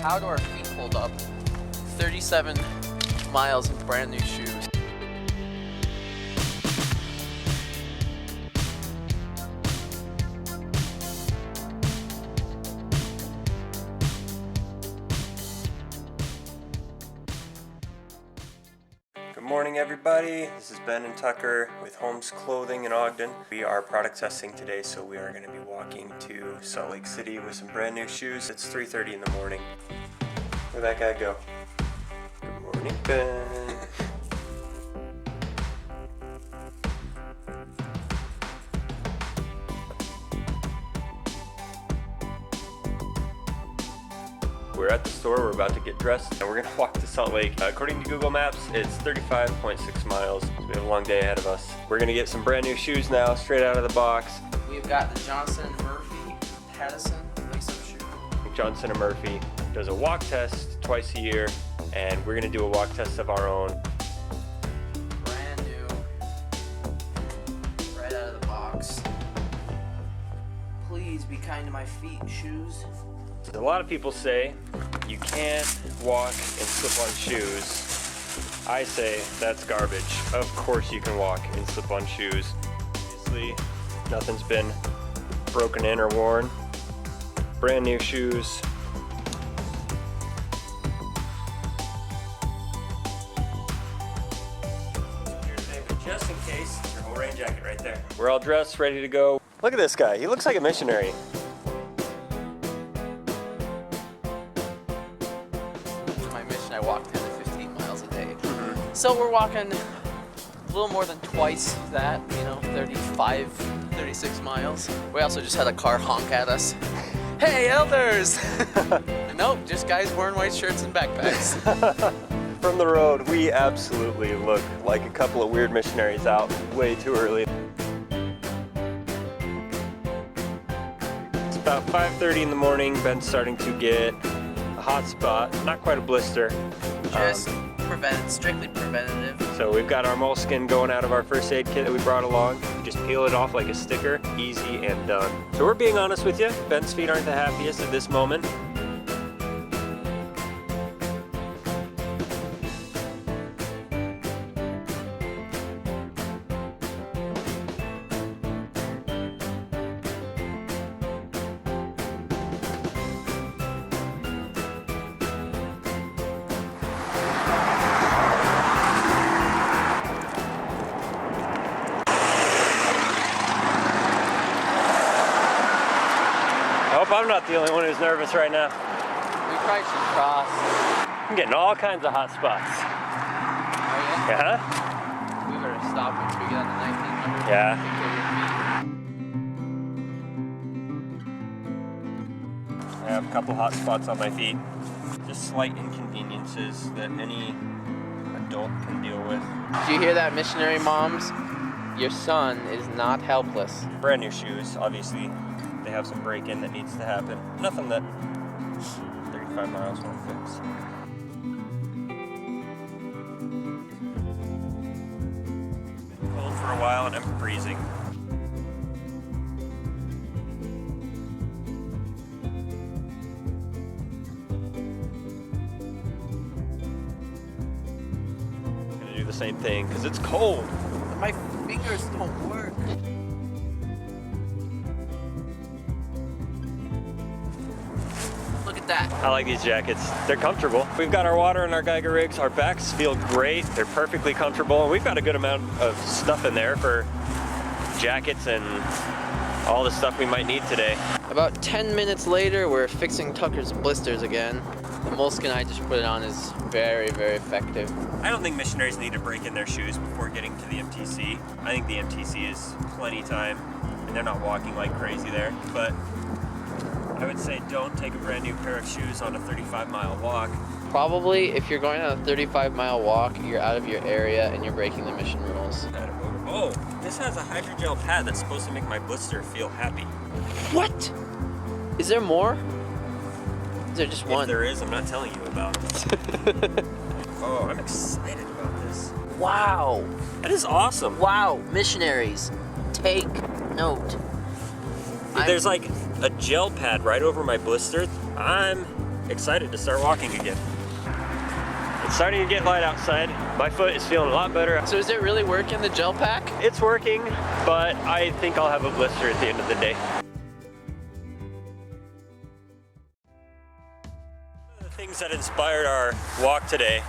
how do our feet hold up? 37 miles in brand new shoes. Good morning, everybody. This is Ben and Tucker with Holmes Clothing in Ogden. We are product testing today, so we are going to be walking to Salt Lake City with some brand new shoes. It's 3:30 in the morning. Where'd that guy go? Good morning, Ben. We're at the store, we're about to get dressed, and we're gonna walk to Salt Lake. According to Google Maps, it's 35.6 miles, so we have a long day ahead of us. We're gonna get some brand new shoes now, straight out of the box. We've got the Johnson & Murphy Pattison lace-up shoe. Johnson & Murphy does a walk test twice a year, and we're gonna do a walk test of our own. Brand new, right out of the box. Please be kind to my feet, shoes. A lot of people say you can't walk in slip-on shoes. I say that's garbage. Of course you can walk in slip-on shoes. Obviously, nothing's been broken in or worn. Brand new shoes. Here's David, just in case, your whole rain jacket right there. We're all dressed, ready to go. Look at this guy, he looks like a missionary. I walk 10 to 15 miles a day. So we're walking a little more than twice that, 35, 36 miles. We also just had a car honk at us. Hey, elders! Nope, just guys wearing white shirts and backpacks. From the road, we absolutely look like a couple of weird missionaries out way too early. It's about 5:30 in the morning. Ben's starting to get a hot spot, not quite a blister. Just strictly preventative. So we've got our moleskin going out of our first aid kit that we brought along. Just peel it off like a sticker, easy and done. So we're being honest with you, Ben's feet aren't the happiest at this moment. I hope I'm not the only one who's nervous right now. We probably should cross. I'm getting all kinds of hot spots. Are you? Yeah? We better stop once we get on the 1900. Yeah. I have a couple hot spots on my feet. Just slight inconveniences that any adult can deal with. Did you hear that, missionary moms? Your son is not helpless. Brand new shoes, obviously. They have some break-in that needs to happen. Nothing that 35 miles won't fix. Cold for a while and I'm freezing. I'm gonna do the same thing because it's cold. My fingers don't work. That. I like these jackets. They're comfortable. We've got our water and our Geiger rigs. Our backs feel great. They're perfectly comfortable. And we've got a good amount of stuff in there for jackets and all the stuff we might need today. About 10 minutes later, we're fixing Tucker's blisters again. The moleskin I just put it on is very, very effective. I don't think missionaries need to break in their shoes before getting to the MTC. I think the MTC is plenty time and they're not walking like crazy there. But I would say don't take a brand new pair of shoes on a 35-mile walk. Probably, if you're going on a 35-mile walk, you're out of your area and you're breaking the mission rules. Oh, this has a hydrogel pad that's supposed to make my blister feel happy. What? Is there more? Is there just one? If there is, I'm not telling you about it. Oh, I'm excited about this. Wow. That is awesome. Wow, missionaries, take note. There's like a gel pad right over my blister. I'm excited to start walking again. It's starting to get light outside. My foot is feeling a lot better. So is it really working, the gel pack? It's working, but I think I'll have a blister at the end of the day. One of the things that inspired our walk today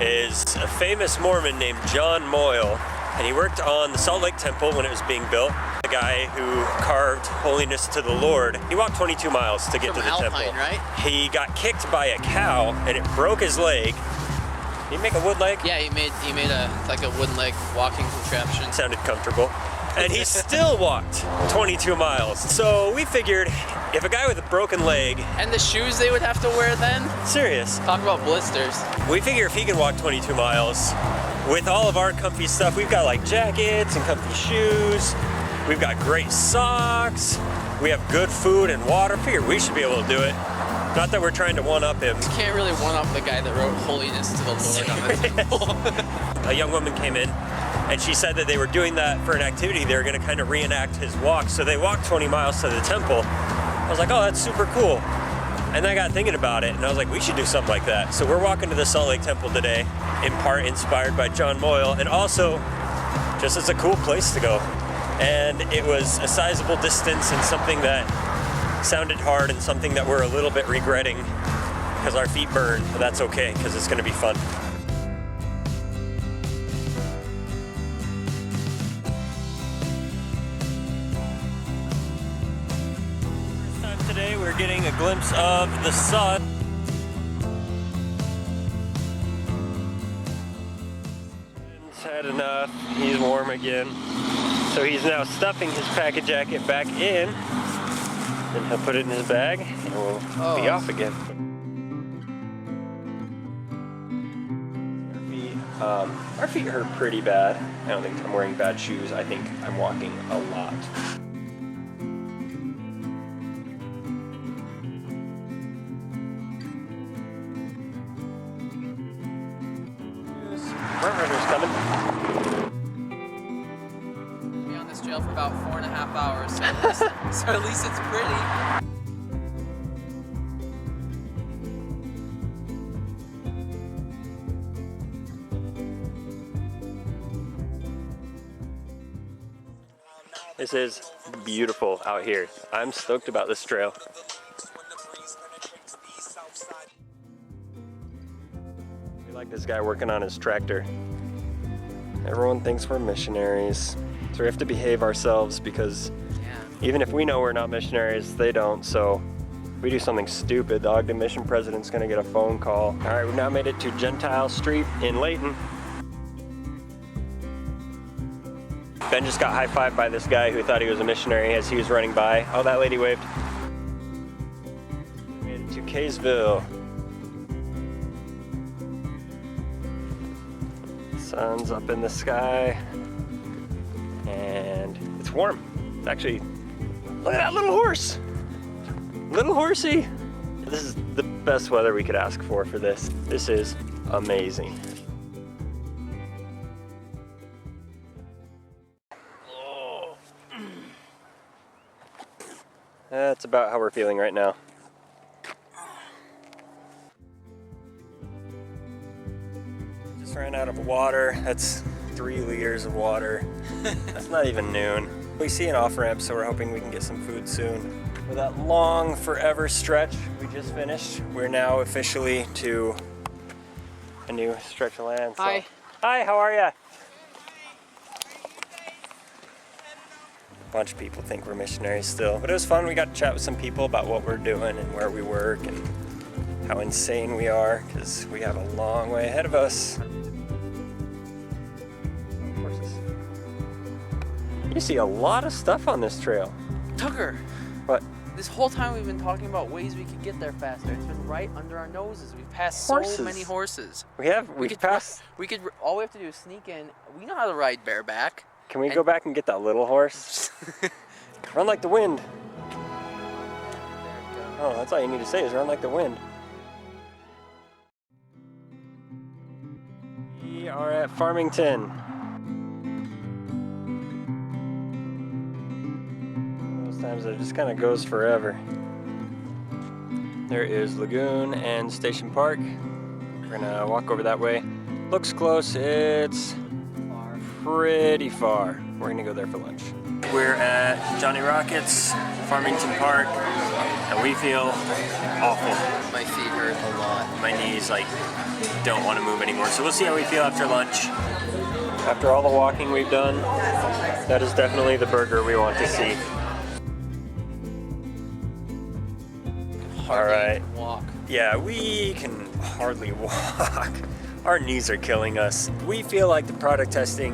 is a famous Mormon named John Moyle, and he worked on the Salt Lake Temple when it was being built. The guy who carved holiness to the Lord. He walked 22 miles to get to the Alpine, temple. right? He got kicked by a cow and it broke his leg. Did he make a wood leg? Yeah, he made a wooden leg walking contraption. Sounded comfortable. And he still walked 22 miles. So we figured if a guy with a broken leg... And the shoes they would have to wear then? Serious. Talk about blisters. We figure if he can walk 22 miles with all of our comfy stuff, we've got like jackets and comfy shoes. We've got great socks. We have good food and water. I figured we should be able to do it. Not that we're trying to one-up him. You can't really one-up the guy that wrote holiness to the Lord on the temple. A young woman came in and she said that they were doing that for an activity. They were going to kind of reenact his walk. So they walked 20 miles to the temple. I was like, oh, that's super cool. And I got thinking about it and I was like, we should do something like that. So we're walking to the Salt Lake Temple today, in part inspired by John Moyle, and also just as a cool place to go. And it was a sizable distance and something that sounded hard and something that we're a little bit regretting because our feet burn, but that's okay because it's going to be fun. First time today we're getting a glimpse of the sun. He's had enough, he's warm again. So he's now stuffing his packet jacket back in, and he'll put it in his bag, and we'll be off again. Our feet hurt pretty bad. I don't think I'm wearing bad shoes. I think I'm walking a lot. Front runner's coming. Be on this trail for about 4.5 hours, so at least it's pretty. This is beautiful out here. I'm stoked about this trail. We like this guy working on his tractor. Everyone thinks we're missionaries, so we have to behave ourselves because even if we know we're not missionaries, they don't. So if we do something stupid, the Ogden mission president's gonna get a phone call. All right, we've now made it to Gentile Street in Layton. Ben just got high-fived by this guy who thought he was a missionary as he was running by. Oh, that lady waved. We made it to Kaysville. Sun's up in the sky, and it's warm. Actually, look at that little horse. Little horsey. This is the best weather we could ask for this. This is amazing. That's about how we're feeling right now. Just ran out of water. That's 3 liters of water. That's not even noon. We see an off-ramp, so we're hoping we can get some food soon. For that long, forever stretch we just finished, we're now officially to a new stretch of land. So. Hi. Hi, how are ya? A bunch of people think we're missionaries still, but it was fun. We got to chat with some people about what we're doing and where we work and how insane we are, because we have a long way ahead of us. Horses. You see a lot of stuff on this trail. Tucker, What? this whole time we've been talking about ways we could get there faster. It's been right under our noses. We've passed Horses. so many horses. We've passed. All we have to do is sneak in. We know how to ride bareback. Can we go back and get that little horse? Run like the wind. Oh, that's all you need to say is run like the wind. We are at Farmington. Those times it just kind of goes forever. There is Lagoon and Station Park. We're gonna walk over that way. Looks close, it's pretty far. We're gonna go there for lunch. We're at Johnny Rockets, Farmington Park, and we feel awful. My feet hurt a lot. My knees don't want to move anymore. So we'll see how we feel after lunch. After all the walking we've done, that is definitely the burger we want to see. All right. Walk. Yeah, we can hardly walk. Our knees are killing us. We feel like the product testing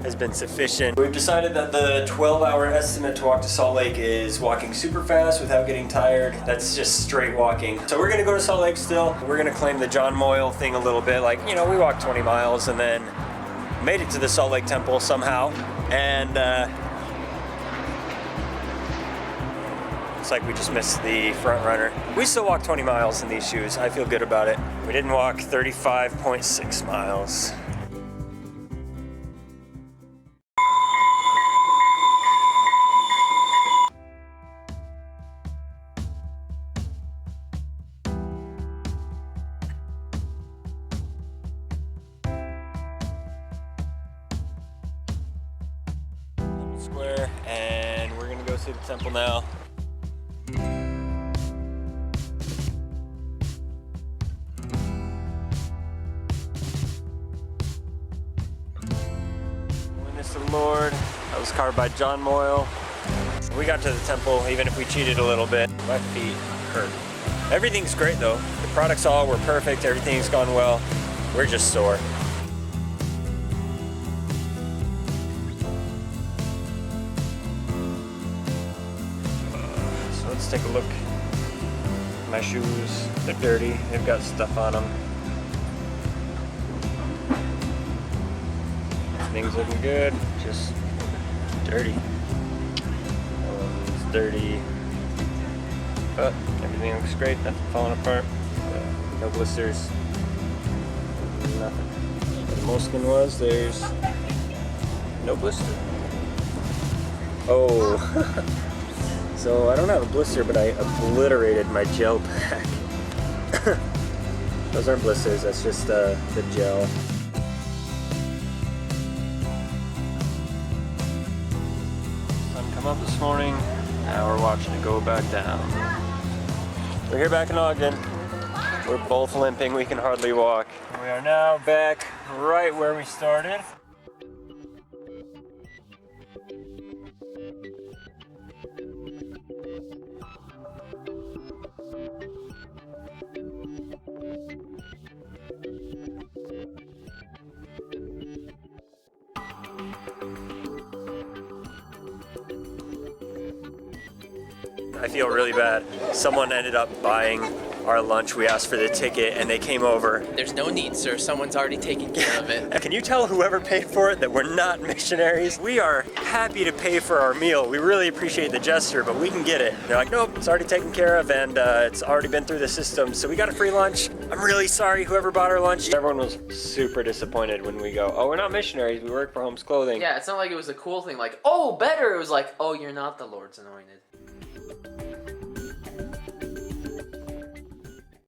has been sufficient. We've decided that the 12-hour estimate to walk to Salt Lake is walking super fast without getting tired. That's just straight walking. So we're gonna go to Salt Lake still. We're gonna claim the John Moyle thing a little bit. We walked 20 miles and then made it to the Salt Lake Temple somehow. And it's like we just missed the front runner. We still walked 20 miles in these shoes. I feel good about it. We didn't walk 35.6 miles. Square, and we're gonna go see the temple now. Witness of the Lord. That was carved by John Moyle. We got to the temple, even if we cheated a little bit. My feet hurt. Everything's great though. The products all were perfect. Everything's gone well. We're just sore. Let's take a look. My shoes, they're dirty. They've got stuff on them. Things looking good, just dirty. It's dirty, but everything looks great. Nothing falling apart. No blisters. Nothing. Where the moleskin was, there's no blister. Oh. So I don't have a blister, but I obliterated my gel pack. Those aren't blisters, that's just the gel. Sun come up this morning, now we're watching it go back down. We're here back in Ogden. We're both limping, we can hardly walk. We are now back right where we started. I feel really bad. Someone ended up buying our lunch. We asked for the ticket and they came over. There's no need, sir. Someone's already taken care of it. Can you tell whoever paid for it that we're not missionaries? We are happy to pay for our meal. We really appreciate the gesture, but we can get it. They're like, nope, it's already taken care of and it's already been through the system. So we got a free lunch. I'm really sorry whoever bought our lunch. Everyone was super disappointed when we go, oh, we're not missionaries. We work for Holmes Clothing. Yeah, it's not like it was a cool thing like, oh, better. It was like, oh, you're not the Lord's anointed.